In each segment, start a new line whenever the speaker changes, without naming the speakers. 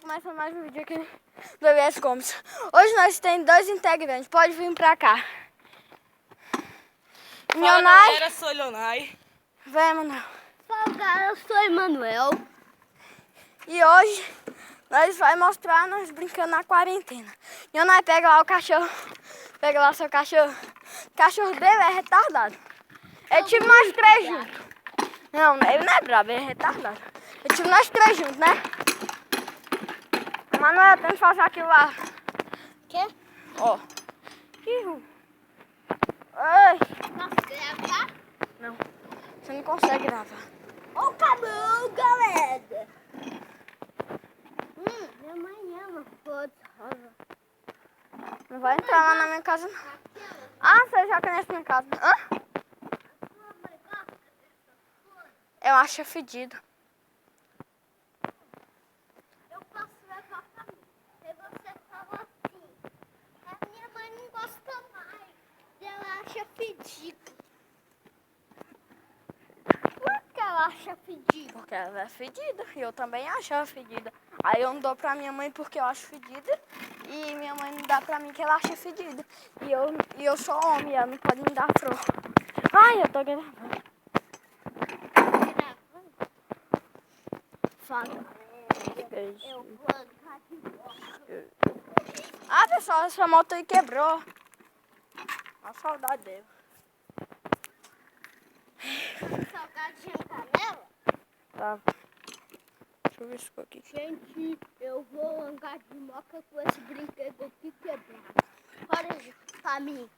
Começa mais um vídeo aqui do EBS Gomes. Hoje nós temos 2 integrantes, pode vir pra cá.
Fala galera, sou Leonai.
Vem, Manuel.
Fala galera, eu sou Emanuel.
E hoje nós vamos mostrar nós brincando na quarentena. Leonai, pega lá o cachorro. Pega lá o seu cachorro. O cachorro dele é retardado. É tipo nós 3 juntos. Não, ele não é brabo, ele é retardado. É tipo nós 3 juntos, né? Manuel, tenta fazer aquilo lá.
Quê?
Ó. Ihu. Ai.
Posso gravar?
Não, você não consegue gravar.
Ó o cabelo, galera. Minha mãe ama fotos rosa.
Não vai entrar lá na minha casa, não. Ah, você já conhece minha casa. Hã? Eu acho fedido.
Eu posso levar pra mim. Se você falou assim, a minha mãe não gosta mais. Ela acha fedido. Por que ela acha fedido?
Porque ela é fedida. E eu também acho ela fedida. Aí eu não dou pra minha mãe porque eu acho fedida. E minha mãe não dá pra mim que ela acha fedida. E eu sou homem, ela não pode me dar flor. Ai, eu tô gravando.
Fala.
Beijo.
Eu vou andar de moto.
Ah, pessoal, essa moto aí quebrou. A saudade dele.
Salgadinho canela?
Tá. Deixa eu ver se ficou aqui.
Gente, eu vou andar de moca com esse brinquedo aqui quebrado. Olha pra mim.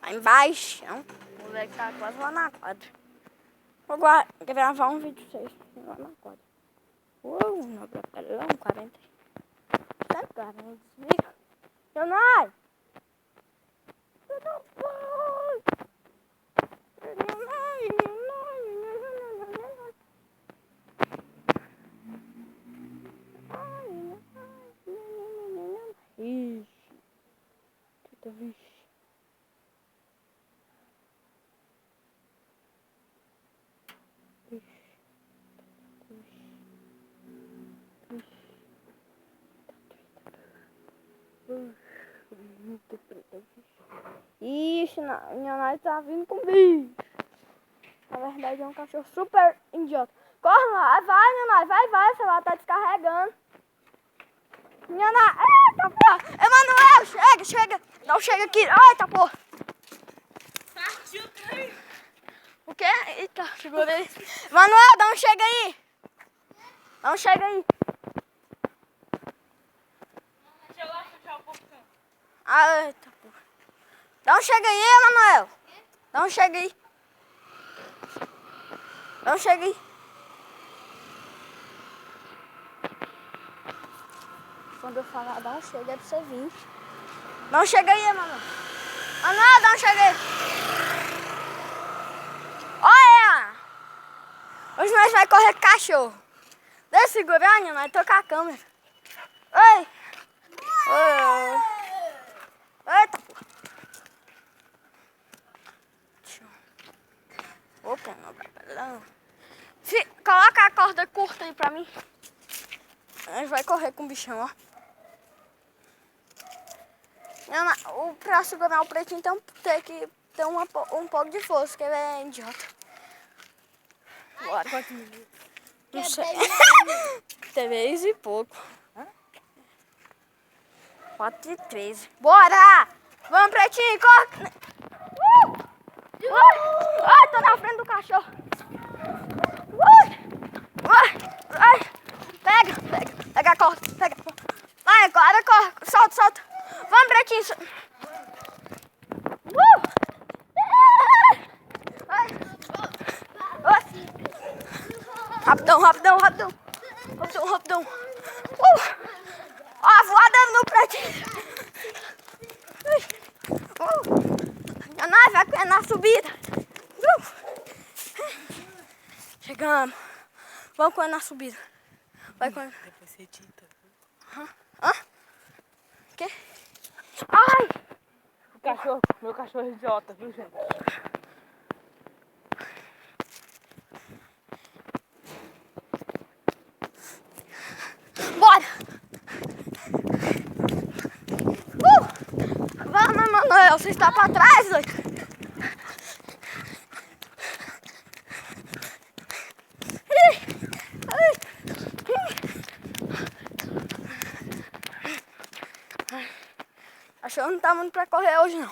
Lá embaixo. O moleque tá quase lá na quadra. Vou gravar um vídeo pra vocês lá na quadra. No papelão, 40. Sempre 40. Desliga. Leonai! Ixi. Vixe. Ixi, minha mãe tá vindo com bicho. Na verdade é um cachorro super idiota. Corre lá, vai, minha mãe, vai, o celular tá descarregando. Minha mãe, eita porra! Emanuel, chega! Não chega aqui, eita porra!
Partiu, trem.
O quê? Eita, segurei. Emanuel, dá um chega aí! Dá um chega aí!
Relaxa já um pouquinho.
Eita porra! Dá um chega aí, Emanuel! Dá um chega aí! Dá um chega aí! Quando eu falar dá um chega é pra você vir. Dá um chega aí, Emanuel! Emanuel, dá um chega aí! Olha! Hoje nós vai correr com cachorro. Deixa eu segurar, nós tô com a câmera. Oi! Oi! Eita porra! Opa, meu papelão. Coloca a corda curta aí pra mim. A gente vai correr com o bichão, ó. Pra segurar o pretinho tem que ter um pouco de força, que ele é idiota. Bora.
Quantos minutos?
Não sei. 3 e pouco. 4:13. Bora! Vamos, pretinho, corre! Ai, tô na frente do cachorro. Ai, pega a corda, pega. Vai, agora corre, solta. Vamos, pretinho. Ai. Rapidão. Ó, voadando no pretinho. Nós vai na subida. Chegamos. Vamos correr na subida. Vai correr.
Depois você edita.
Hã? Quê? Ai!
Meu cachorro é idiota, viu, gente?
Bora! Vamos, Manuel, você está pra trás, doido. Acho que não tá muito pra correr hoje, não.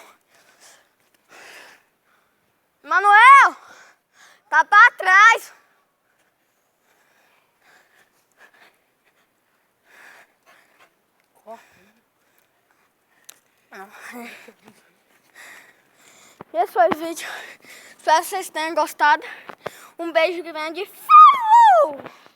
Manuel! Tá pra trás! Esse foi o vídeo. Espero que vocês tenham gostado. Um beijo grande. Falou!